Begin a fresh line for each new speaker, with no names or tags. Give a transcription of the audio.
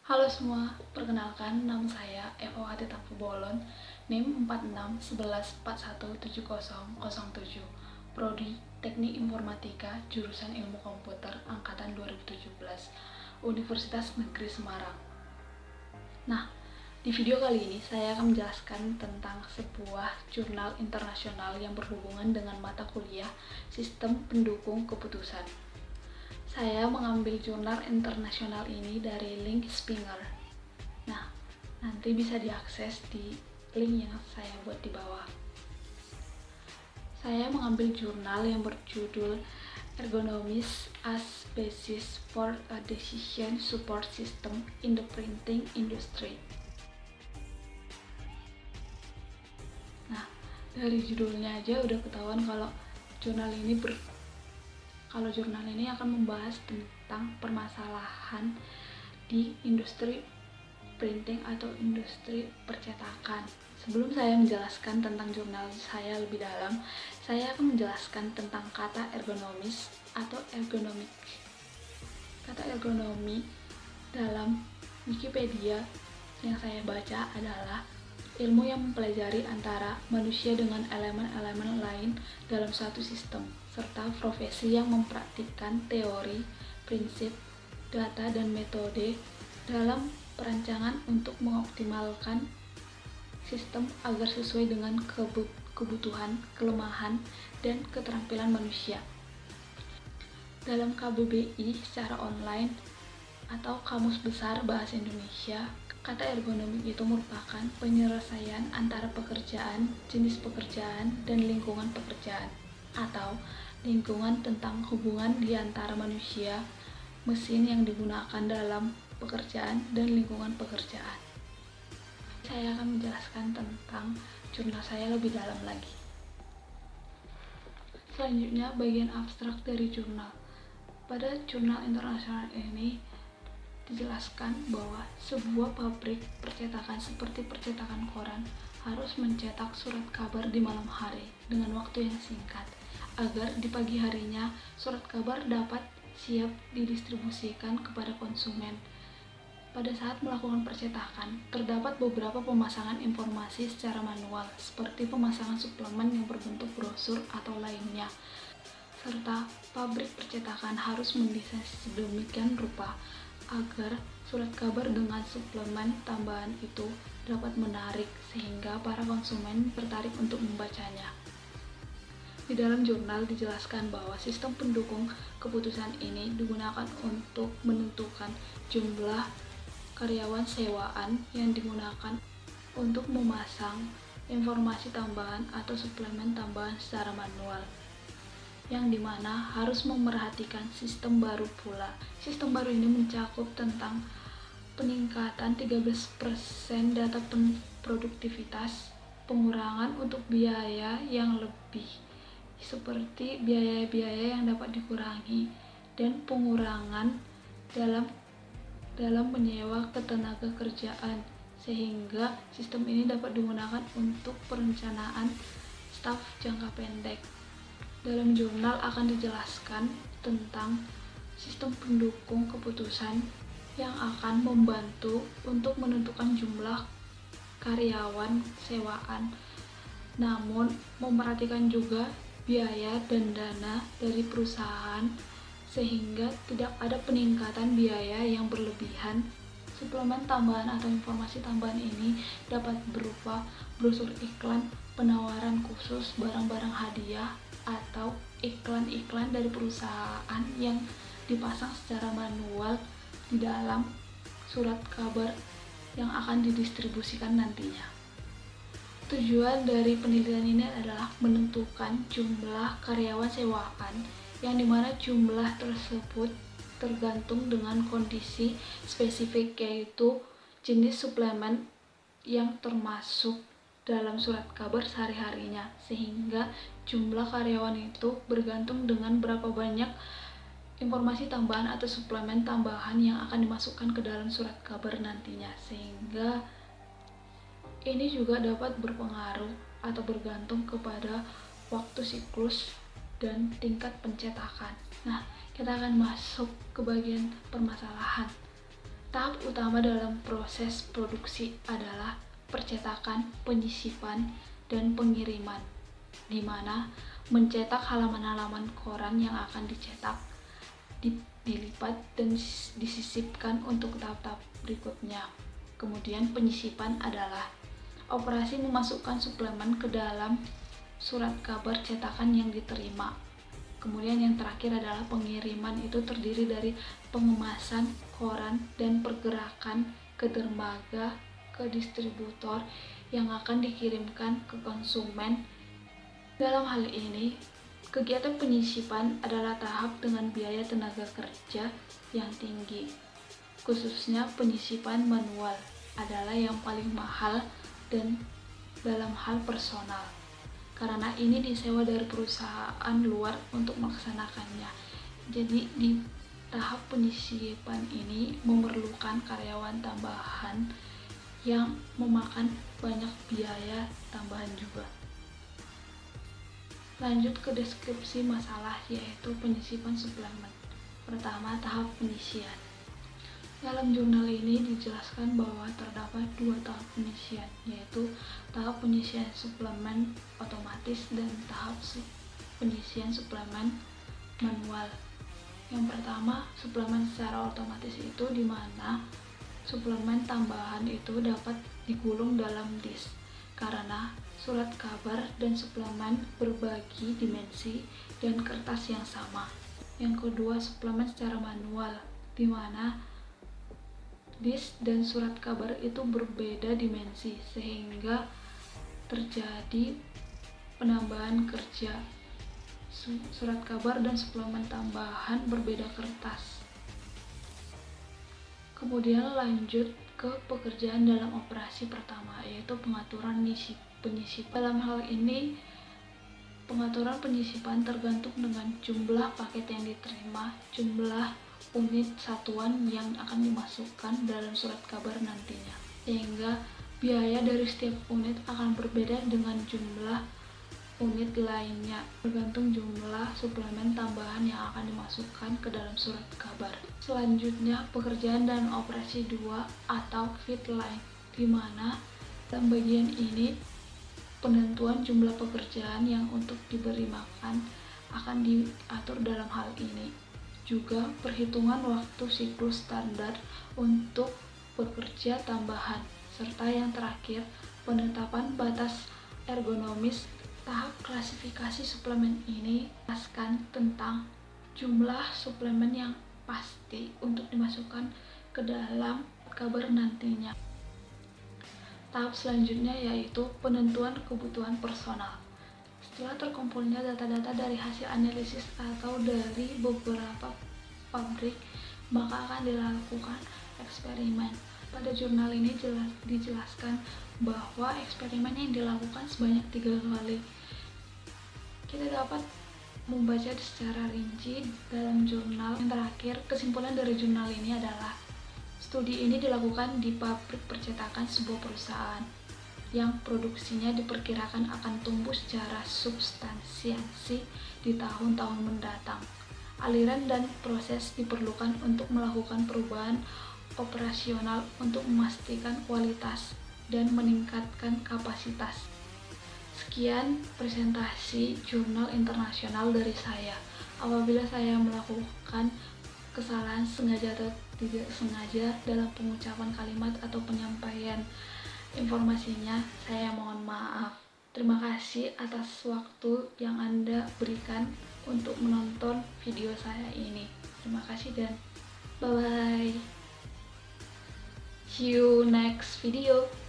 Halo semua, perkenalkan nama saya Eva Tampu Bolon, NIM 4611417007, Prodi Teknik Informatika, jurusan Ilmu Komputer, angkatan 2017, Universitas Negeri Semarang. Nah, di video kali ini saya akan menjelaskan tentang sebuah jurnal internasional yang berhubungan dengan mata kuliah Sistem Pendukung Keputusan. Saya mengambil jurnal internasional ini dari link Springer. Nah, nanti bisa diakses di link yang saya buat di bawah. Saya mengambil jurnal yang berjudul Ergonomics as Basis for a Decision Support System in the Printing Industry. Nah, dari judulnya aja udah ketahuan kalau jurnal ini akan membahas tentang permasalahan di industri printing atau industri percetakan. Sebelum saya menjelaskan tentang jurnal saya lebih dalam, saya akan menjelaskan tentang kata ergonomis atau ergonomik. Kata ergonomi dalam Wikipedia yang saya baca adalah ilmu yang mempelajari antara manusia dengan elemen-elemen lain dalam suatu sistem, serta profesi yang mempraktikkan teori, prinsip, data, dan metode dalam perancangan untuk mengoptimalkan sistem agar sesuai dengan kebutuhan, kelemahan, dan keterampilan manusia. Dalam KBBI secara online atau Kamus Besar Bahasa Indonesia, kata ergonomi itu merupakan penyelesaian antara pekerjaan, jenis pekerjaan, dan lingkungan pekerjaan, atau lingkungan tentang hubungan di antara manusia, mesin yang digunakan dalam pekerjaan, dan lingkungan pekerjaan. Saya akan menjelaskan tentang jurnal saya lebih dalam lagi. Selanjutnya, bagian abstrak dari jurnal. Pada jurnal internasional ini dijelaskan bahwa sebuah pabrik percetakan seperti percetakan koran harus mencetak surat kabar di malam hari dengan waktu yang singkat agar di pagi harinya surat kabar dapat siap didistribusikan kepada konsumen. Pada saat melakukan percetakan, terdapat beberapa pemasangan informasi secara manual seperti pemasangan suplemen yang berbentuk brosur atau lainnya, serta pabrik percetakan harus mendesain sedemikian rupa agar surat kabar dengan suplemen tambahan itu dapat menarik sehingga para konsumen tertarik untuk membacanya. Di dalam jurnal dijelaskan bahwa sistem pendukung keputusan ini digunakan untuk menentukan jumlah karyawan sewaan yang digunakan untuk memasang informasi tambahan atau suplemen tambahan secara manual, yang dimana harus memerhatikan sistem baru pula. Sistem baru ini mencakup tentang peningkatan 13% data produktivitas, pengurangan untuk biaya yang lebih, seperti biaya-biaya yang dapat dikurangi, dan pengurangan dalam menyewa ketenaga kerjaan, sehingga sistem ini dapat digunakan untuk perencanaan staf jangka pendek. Dalam jurnal akan dijelaskan tentang sistem pendukung keputusan yang akan membantu untuk menentukan jumlah karyawan sewaan, namun memperhatikan juga biaya dan dana dari perusahaan sehingga tidak ada peningkatan biaya yang berlebihan. Suplemen tambahan atau informasi tambahan ini dapat berupa brosur iklan, penawaran khusus, barang-barang hadiah, atau iklan-iklan dari perusahaan yang dipasang secara manual di dalam surat kabar yang akan didistribusikan nantinya. Tujuan dari penelitian ini adalah menentukan jumlah karyawan sewaan, yang dimana jumlah tersebut tergantung dengan kondisi spesifik, yaitu jenis suplemen yang termasuk dalam surat kabar sehari-harinya, sehingga jumlah karyawan itu bergantung dengan berapa banyak informasi tambahan atau suplemen tambahan yang akan dimasukkan ke dalam surat kabar nantinya, sehingga ini juga dapat berpengaruh atau bergantung kepada waktu siklus dan tingkat pencetakan. Nah, kita akan masuk ke bagian permasalahan. Tahap utama dalam proses produksi adalah percetakan, penyisipan, dan pengiriman, di mana mencetak halaman-halaman koran yang akan dicetak, dilipat, dan disisipkan untuk tahap-tahap berikutnya. Kemudian penyisipan adalah operasi memasukkan suplemen ke dalam surat kabar cetakan yang diterima. Kemudian yang terakhir adalah pengiriman, itu terdiri dari pengemasan koran dan pergerakan ke dermaga ke distributor yang akan dikirimkan ke konsumen. Dalam hal ini, kegiatan penyisipan adalah tahap dengan biaya tenaga kerja yang tinggi. Khususnya penyisipan manual adalah yang paling mahal dan dalam hal personal, karena ini disewa dari perusahaan luar untuk melaksanakannya. Jadi di tahap penyisipan ini memerlukan karyawan tambahan yang memakan banyak biaya tambahan juga. Lanjut ke deskripsi masalah, yaitu penyisipan suplemen. Pertama, tahap penyisian. Dalam jurnal ini dijelaskan bahwa terdapat 2 tahap penyisian, yaitu tahap penyisian suplemen otomatis dan tahap penyisian suplemen manual. Yang pertama, suplemen secara otomatis itu di mana suplemen tambahan itu dapat digulung dalam disk karena surat kabar dan suplemen berbagi dimensi dan kertas yang sama. Yang kedua, suplemen secara manual, di mana disk dan surat kabar itu berbeda dimensi sehingga terjadi penambahan kerja. Surat kabar dan suplemen tambahan berbeda kertas. Kemudian lanjut ke pekerjaan dalam operasi pertama, yaitu pengaturan penyisipan. Dalam hal ini, pengaturan penyisipan tergantung dengan jumlah paket yang diterima, jumlah unit satuan yang akan dimasukkan dalam surat kabar nantinya, sehingga biaya dari setiap unit akan berbeda dengan jumlah unit lainnya, tergantung jumlah suplemen tambahan yang akan dimasukkan ke dalam surat kabar. Selanjutnya, pekerjaan dan operasi 2 atau feed line, di mana dalam bagian ini penentuan jumlah pekerjaan yang untuk diberi makan akan diatur dalam hal ini. Juga perhitungan waktu siklus standar untuk bekerja tambahan, serta yang terakhir penetapan batas ergonomis. Tahap klasifikasi suplemen ini menjelaskan tentang jumlah suplemen yang pasti untuk dimasukkan ke dalam kabar nantinya. Tahap selanjutnya yaitu penentuan kebutuhan personal. Setelah terkumpulnya data-data dari hasil analisis atau dari beberapa pabrik, maka akan dilakukan eksperimen. Pada jurnal ini dijelaskan bahwa eksperimen yang dilakukan sebanyak 3 kali. Kita dapat membaca secara rinci dalam jurnal. Yang terakhir, kesimpulan dari jurnal ini adalah studi ini dilakukan di pabrik percetakan sebuah perusahaan yang produksinya diperkirakan akan tumbuh secara substansiasi di tahun-tahun mendatang. Aliran dan proses diperlukan untuk melakukan perubahan operasional untuk memastikan kualitas dan meningkatkan kapasitas. Sekian presentasi jurnal internasional dari saya. Apabila saya melakukan kesalahan sengaja atau tidak sengaja dalam pengucapan kalimat atau penyampaian informasinya, saya mohon maaf. Terima kasih atas waktu yang Anda berikan untuk menonton video saya ini. Terima kasih dan bye-bye. See you next video.